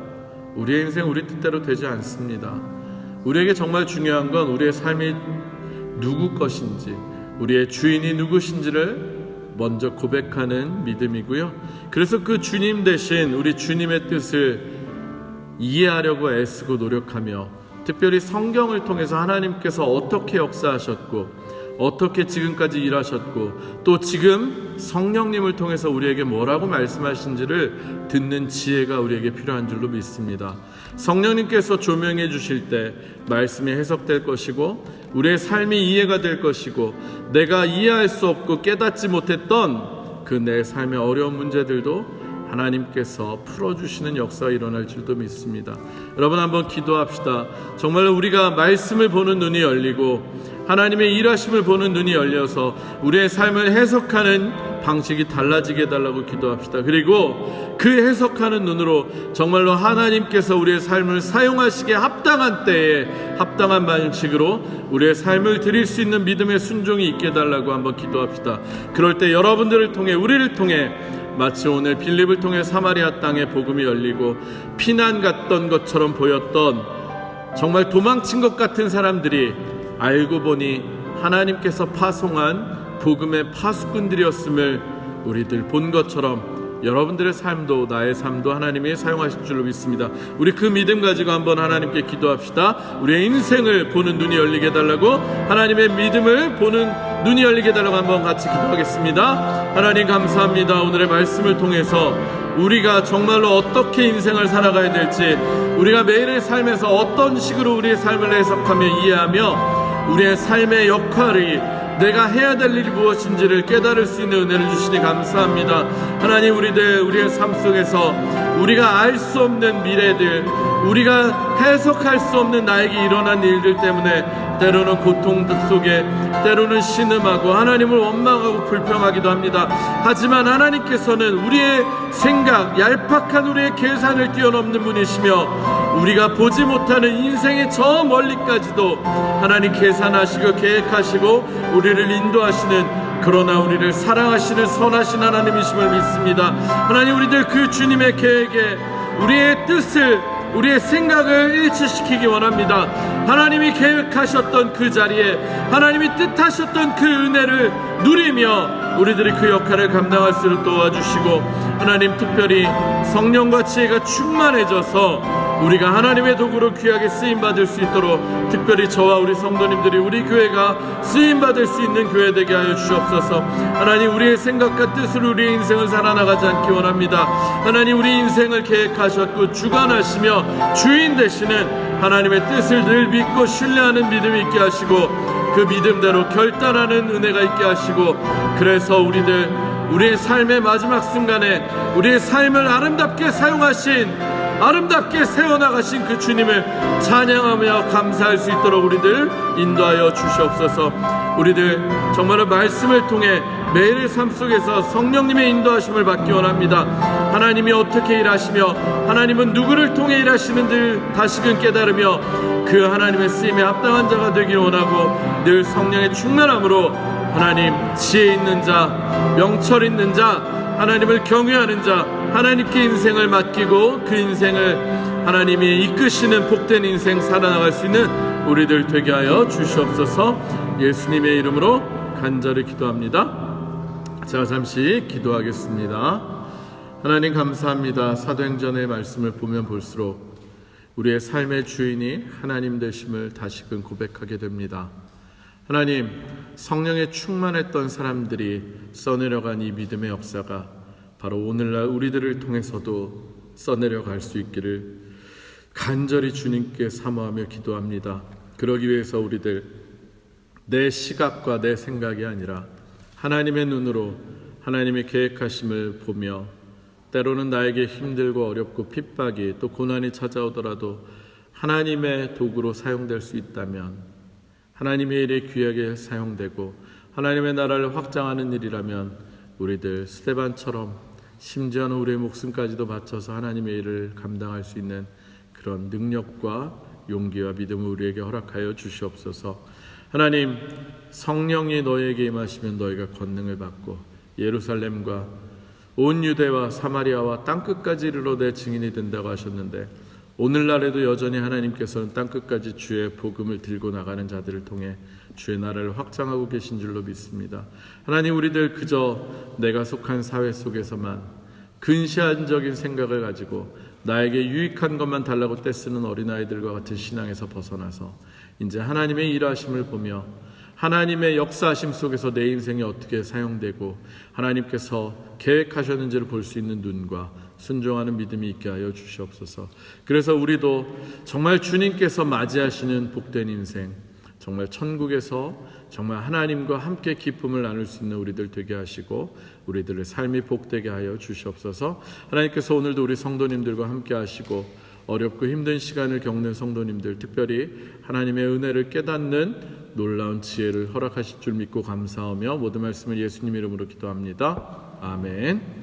우리의 인생 우리 뜻대로 되지 않습니다. 우리에게 정말 중요한 건 우리의 삶이 누구 것인지, 우리의 주인이 누구신지를 먼저 고백하는 믿음이고요. 그래서 그 주님 대신 우리 주님의 뜻을 이해하려고 애쓰고 노력하며, 특별히 성경을 통해서 하나님께서 어떻게 역사하셨고 어떻게 지금까지 일하셨고 또 지금 성령님을 통해서 우리에게 뭐라고 말씀하신지를 듣는 지혜가 우리에게 필요한 줄로 믿습니다. 성령님께서 조명해 주실 때 말씀이 해석될 것이고 우리의 삶이 이해가 될 것이고 내가 이해할 수 없고 깨닫지 못했던 그 내 삶의 어려운 문제들도 하나님께서 풀어주시는 역사가 일어날 줄도 믿습니다. 여러분, 한번 기도합시다. 정말 우리가 말씀을 보는 눈이 열리고 하나님의 일하심을 보는 눈이 열려서 우리의 삶을 해석하는 방식이 달라지게 해달라고 기도합시다. 그리고 그 해석하는 눈으로 정말로 하나님께서 우리의 삶을 사용하시기에 합당한 때에 합당한 방식으로 우리의 삶을 드릴 수 있는 믿음의 순종이 있게 해달라고 한번 기도합시다. 그럴 때 여러분들을 통해, 우리를 통해 마치 오늘 빌립을 통해 사마리아 땅에 복음이 열리고 피난 갔던 것처럼 보였던 정말 도망친 것 같은 사람들이 알고 보니 하나님께서 파송한 복음의 파수꾼들이었음을 우리들 본 것처럼 여러분들의 삶도 나의 삶도 하나님이 사용하실 줄로 믿습니다. 우리 그 믿음 가지고 한번 하나님께 기도합시다. 우리의 인생을 보는 눈이 열리게 해달라고, 하나님의 믿음을 보는 눈이 열리게 해달라고 한번 같이 기도하겠습니다. 하나님 감사합니다. 오늘의 말씀을 통해서 우리가 정말로 어떻게 인생을 살아가야 될지, 우리가 매일의 삶에서 어떤 식으로 우리의 삶을 해석하며 이해하며 우리의 삶의 역할이 내가 해야 될 일이 무엇인지를 깨달을 수 있는 은혜를 주시니 감사합니다. 하나님, 우리의 삶 속에서 우리가 알 수 없는 미래들, 우리가 해석할 수 없는 나에게 일어난 일들 때문에 때로는 고통 속에, 때로는 신음하고 하나님을 원망하고 불평하기도 합니다. 하지만 하나님께서는 우리의 생각, 얄팍한 우리의 계산을 뛰어넘는 분이시며 우리가 보지 못하는 인생의 저 멀리까지도 하나님 계산하시고 계획하시고 우리를 인도하시는, 그러나 우리를 사랑하시는 선하신 하나님이심을 믿습니다. 하나님, 우리들 그 주님의 계획에 우리의 뜻을, 우리의 생각을 일치시키기 원합니다. 하나님이 계획하셨던 그 자리에 하나님이 뜻하셨던 그 은혜를 누리며 우리들이 그 역할을 감당할 수 있도록 도와주시고, 하나님 특별히 성령과 지혜가 충만해져서 우리가 하나님의 도구로 귀하게 쓰임받을 수 있도록 특별히 저와 우리 성도님들이, 우리 교회가 쓰임받을 수 있는 교회 되게 하여 주시옵소서. 하나님, 우리의 생각과 뜻으로 우리의 인생을 살아나가지 않기 원합니다. 하나님, 우리 인생을 계획하셨고 주관하시며 주인 되시는 하나님의 뜻을 늘 믿고 신뢰하는 믿음이 있게 하시고 그 믿음대로 결단하는 은혜가 있게 하시고, 그래서 우리의 삶의 마지막 순간에 우리의 삶을 아름답게 사용하신, 아름답게 세워나가신 그 주님을 찬양하며 감사할 수 있도록 우리들 인도하여 주시옵소서. 우리들 정말로 말씀을 통해 매일의 삶 속에서 성령님의 인도하심을 받기 원합니다. 하나님이 어떻게 일하시며 하나님은 누구를 통해 일하시는지 다시금 깨달으며 그 하나님의 쓰임에 합당한 자가 되길 원하고, 늘 성령의 충만함으로 하나님 지혜 있는 자, 명철 있는 자, 하나님을 경외하는 자, 하나님께 인생을 맡기고 그 인생을 하나님이 이끄시는 복된 인생 살아나갈 수 있는 우리들 되게 하여 주시옵소서. 예수님의 이름으로 간절히 기도합니다. 자, 잠시 기도하겠습니다. 하나님 감사합니다. 사도행전의 말씀을 보면 볼수록 우리의 삶의 주인이 하나님 되심을 다시금 고백하게 됩니다. 하나님, 성령에 충만했던 사람들이 써내려간 이 믿음의 역사가 바로 오늘날 우리들을 통해서도 써내려갈 수 있기를 간절히 주님께 사모하며 기도합니다. 그러기 위해서 우리들 내 시각과 내 생각이 아니라 하나님의 눈으로 하나님의 계획하심을 보며, 때로는 나에게 힘들고 어렵고 핍박이 또 고난이 찾아오더라도 하나님의 도구로 사용될 수 있다면, 하나님의 일에 귀하게 사용되고 하나님의 나라를 확장하는 일이라면 우리들 스데반처럼 심지어는 우리의 목숨까지도 바쳐서 하나님의 일을 감당할 수 있는 그런 능력과 용기와 믿음을 우리에게 허락하여 주시옵소서. 하나님, 성령이 너희에게 임하시면 너희가 권능을 받고 예루살렘과 온 유대와 사마리아와 땅끝까지 이르러 내 증인이 된다고 하셨는데, 오늘날에도 여전히 하나님께서는 땅끝까지 주의 복음을 들고 나가는 자들을 통해 주의 나라를 확장하고 계신 줄로 믿습니다. 하나님, 우리들 그저 내가 속한 사회 속에서만 근시안적인 생각을 가지고 나에게 유익한 것만 달라고 떼쓰는 어린아이들과 같은 신앙에서 벗어나서 이제 하나님의 일하심을 보며 하나님의 역사하심 속에서 내 인생이 어떻게 사용되고 하나님께서 계획하셨는지를 볼 수 있는 눈과 순종하는 믿음이 있게 하여 주시옵소서. 그래서 우리도 정말 주님께서 맞이하시는 복된 인생, 정말 천국에서 정말 하나님과 함께 기쁨을 나눌 수 있는 우리들 되게 하시고 우리들의 삶이 복되게 하여 주시옵소서. 하나님께서 오늘도 우리 성도님들과 함께 하시고 어렵고 힘든 시간을 겪는 성도님들, 특별히 하나님의 은혜를 깨닫는 놀라운 지혜를 허락하실 줄 믿고 감사하며 모든 말씀을 예수님 이름으로 기도합니다. 아멘.